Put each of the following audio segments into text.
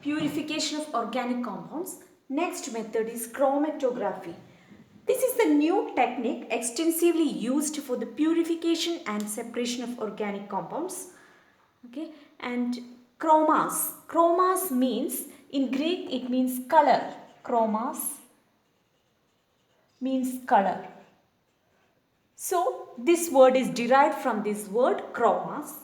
Purification of organic compounds. Next method is chromatography. This is the new technique extensively used for the purification and separation of organic compounds. Okay, and chromas means, in Greek it means color. Chromas means color. So this word is derived from this word chromas,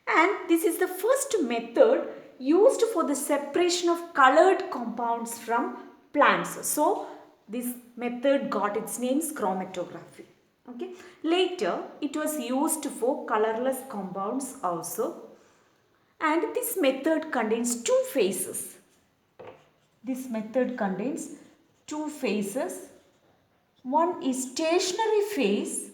and this is the first method used for the separation of colored compounds from plants. So this method got its name chromatography. Okay. Later it was used for colorless compounds also, and this method contains two phases. This method contains two phases. One is stationary phase,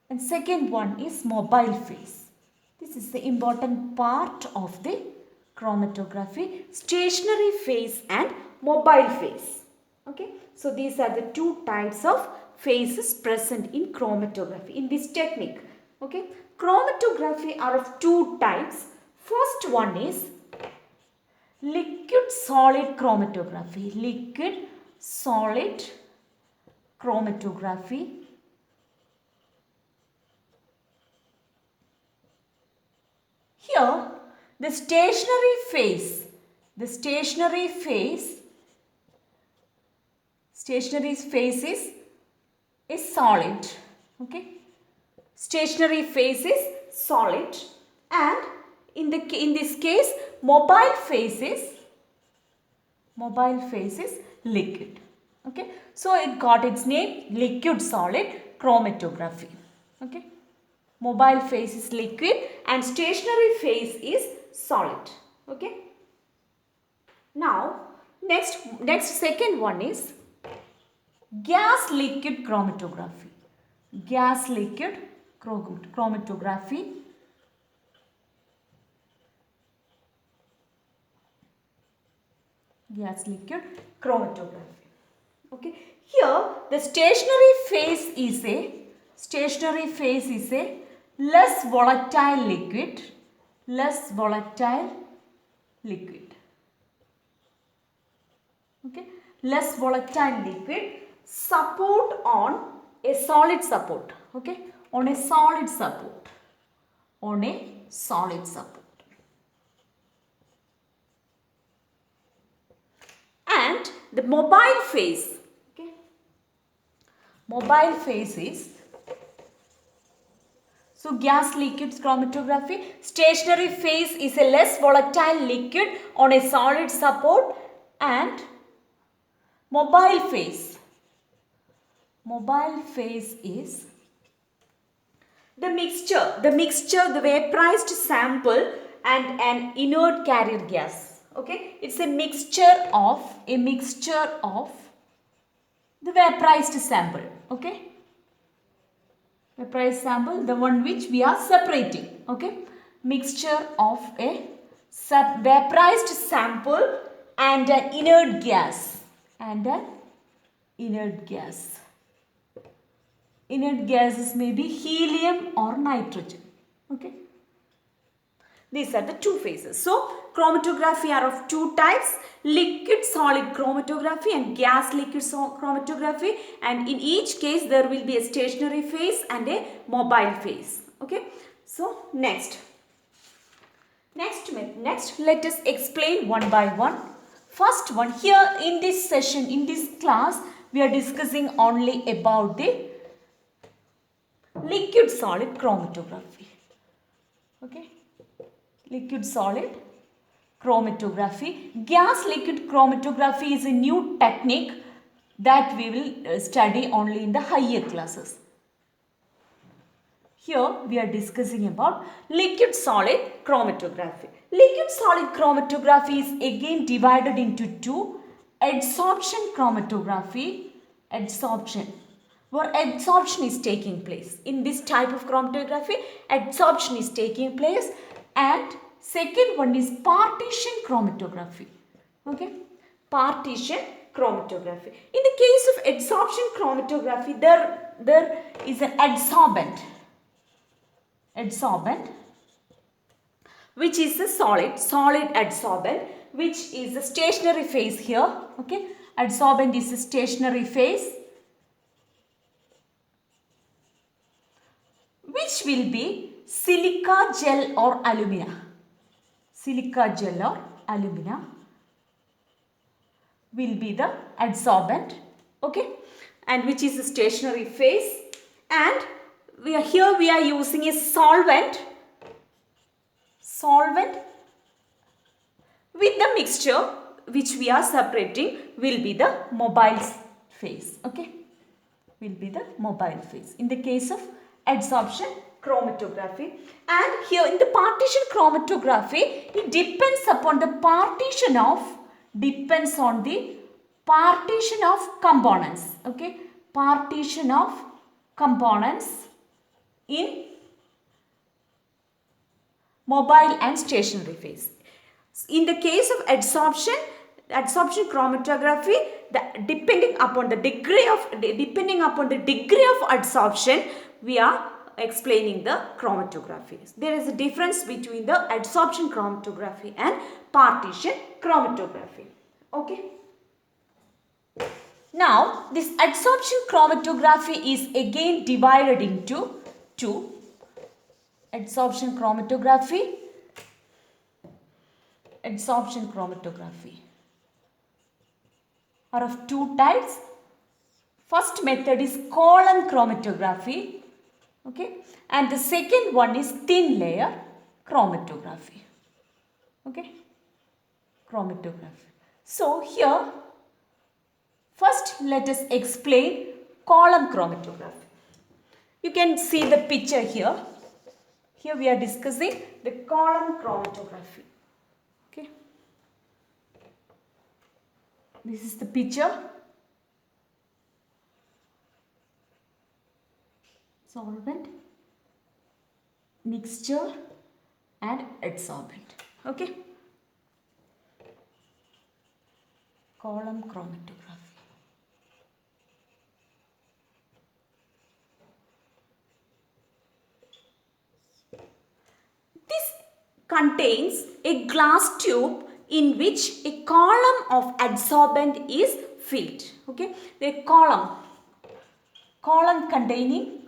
and second one is mobile phase. This is the important part of the chromatography, stationary phase and mobile phase. Okay, so these are the two types of phases present in chromatography, in this technique. Okay, chromatography are of two types. First one is liquid solid chromatography. Liquid solid chromatography. Here the stationary phase is solid. Okay, stationary phase is solid, and in this case mobile phase is liquid. Okay, so it got its name liquid solid chromatography. Okay, mobile phase is liquid and stationary phase is solid. Okay, now next second one is gas liquid chromatography. Gas liquid chromatography. Gas liquid chromatography. Okay, here the stationary phase is a less volatile liquid. Okay, less volatile liquid support on a solid support. Okay, on a solid support. And the mobile phase. Okay, mobile phase is, so gas liquid chromatography, stationary phase is a less volatile liquid on a solid support, and mobile phase is the vaporized sample and an inert carrier gas. Okay, it's a mixture of the vaporized sample. Okay, vaporized sample, the one which we are separating. Okay, mixture of a vaporized sample and an inert gas. Inert gases may be helium or nitrogen. Okay, these are the two phases. So chromatography are of two types: liquid solid chromatography and gas liquid chromatography, and in each case there will be a stationary phase and a mobile phase. Okay, so next let us explain one by one. First one, here in this session, in this class, we are discussing only about the liquid solid chromatography. Okay, liquid solid chromatography. Gas liquid chromatography is a new technique that we will study only in the higher classes. Here we are discussing about liquid solid chromatography. Liquid solid chromatography is again divided into two: adsorption chromatography, where adsorption is taking place. In this type of chromatography, adsorption is taking place, and second one is partition chromatography. Okay, partition chromatography. In the case of adsorption chromatography, there is an adsorbent which is a solid adsorbent, which is a stationary phase here. Okay, adsorbent is a stationary phase, which will be silica gel or alumina. Silica gel or alumina will be the adsorbent, okay, and which is a stationary phase, and we are using a solvent with the mixture which we are separating will be the mobile phase, okay, will be the mobile phase in the case of adsorption chromatography. And here in the partition chromatography, it depends upon the partition of components, okay, partition of components in mobile and stationary phase. In the case of adsorption chromatography, depending upon the degree of adsorption, we are explaining the chromatography. There is a difference between the adsorption chromatography and partition chromatography. Okay. Now, this adsorption chromatography is again divided into two. Adsorption chromatography are of two types. First method is column chromatography, okay, and the second one is thin layer chromatography, okay, chromatography. So here, first let us explain column chromatography. You can see the picture here. Here we are discussing the column chromatography. Okay. This is the picture. Solvent, mixture and adsorbent. Okay. Column chromatography. Contains a glass tube in which a column of adsorbent is filled. Okay, the column containing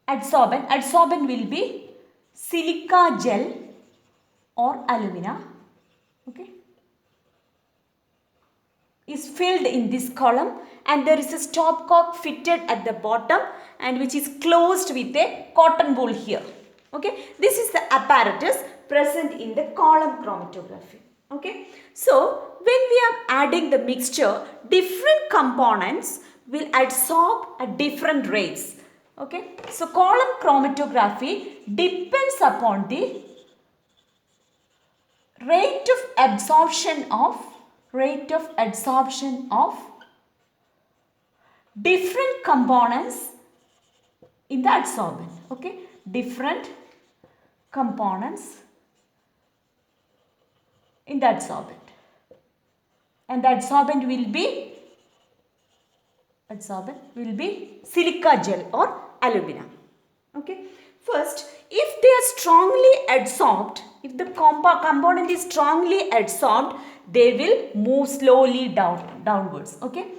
adsorbent. Adsorbent will be silica gel or alumina. Okay, is filled in this column, and there is a stopcock fitted at the bottom and which is closed with a cotton wool here. Okay, this is the apparatus present in the column chromatography. Okay, so when we are adding the mixture, different components will adsorb at different rates. Okay, so column chromatography depends upon the rate of absorption of different components in the adsorbent. Okay, different components in the adsorbent, and the adsorbent will be silica gel or alumina. Okay, first, if they are strongly adsorbed, if the component is strongly adsorbed, they will move slowly downwards. Okay,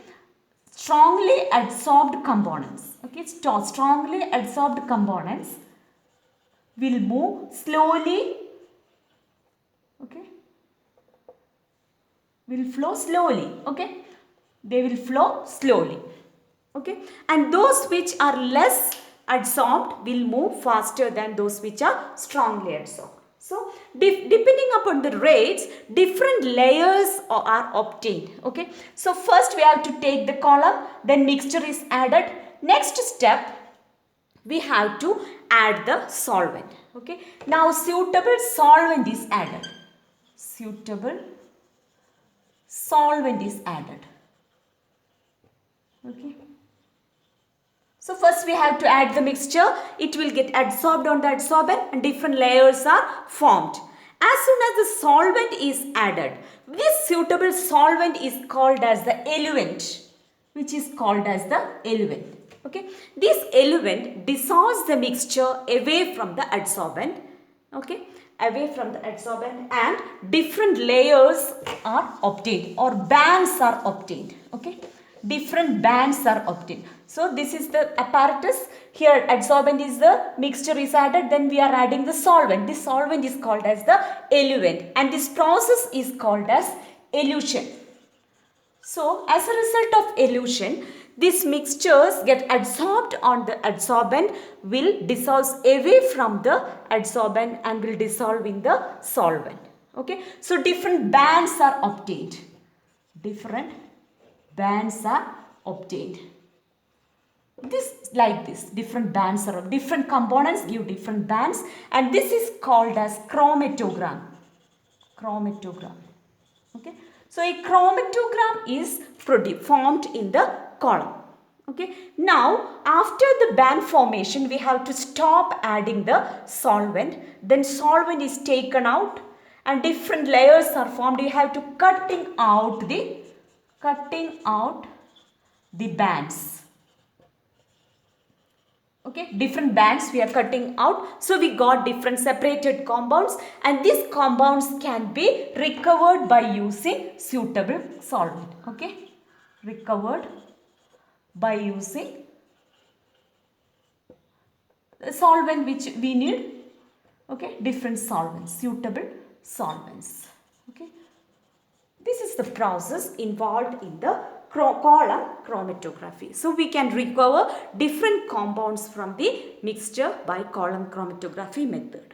strongly adsorbed components. Okay, strongly adsorbed components will move slowly, okay, will flow slowly, okay, they will flow slowly, okay, and those which are less adsorbed will move faster than those which are strongly adsorbed. So, depending upon the rates, different layers are obtained, okay. So, first we have to take the column, then mixture is added. Next step, we have to add the solvent. Okay, now suitable solvent is added. Okay, so first we have to add the mixture. It will get adsorbed on the adsorbent and different layers are formed. As soon as the solvent is added, this suitable solvent is called as the eluent, Okay, this eluent dissolves the mixture away from the adsorbent, okay, away from the adsorbent, and different layers are obtained or bands are obtained, okay. Different bands are obtained. So this is the apparatus. Here adsorbent is the mixture is added, then we are adding the solvent. This solvent is called as the eluent, and this process is called as elution. So as a result of elution, these mixtures get adsorbed on the adsorbent, will dissolve away from the adsorbent and will dissolve in the solvent. Okay. So different bands are obtained. Different bands are obtained. This like this, different bands are, different components give different bands, and this is called as chromatogram. Chromatogram. Okay. So a chromatogram is formed in the column. Okay. Now after the band formation, we have to stop adding the solvent. Then solvent is taken out and different layers are formed. You have to cutting out the bands. Okay, different bands we are cutting out. So we got different separated compounds, and these compounds can be recovered by using suitable solvent. Okay, recovered by using the solvent which we need. Okay, different solvents, suitable solvents. Okay, this is the process involved in the column chromatography. So we can recover different compounds from the mixture by column chromatography method.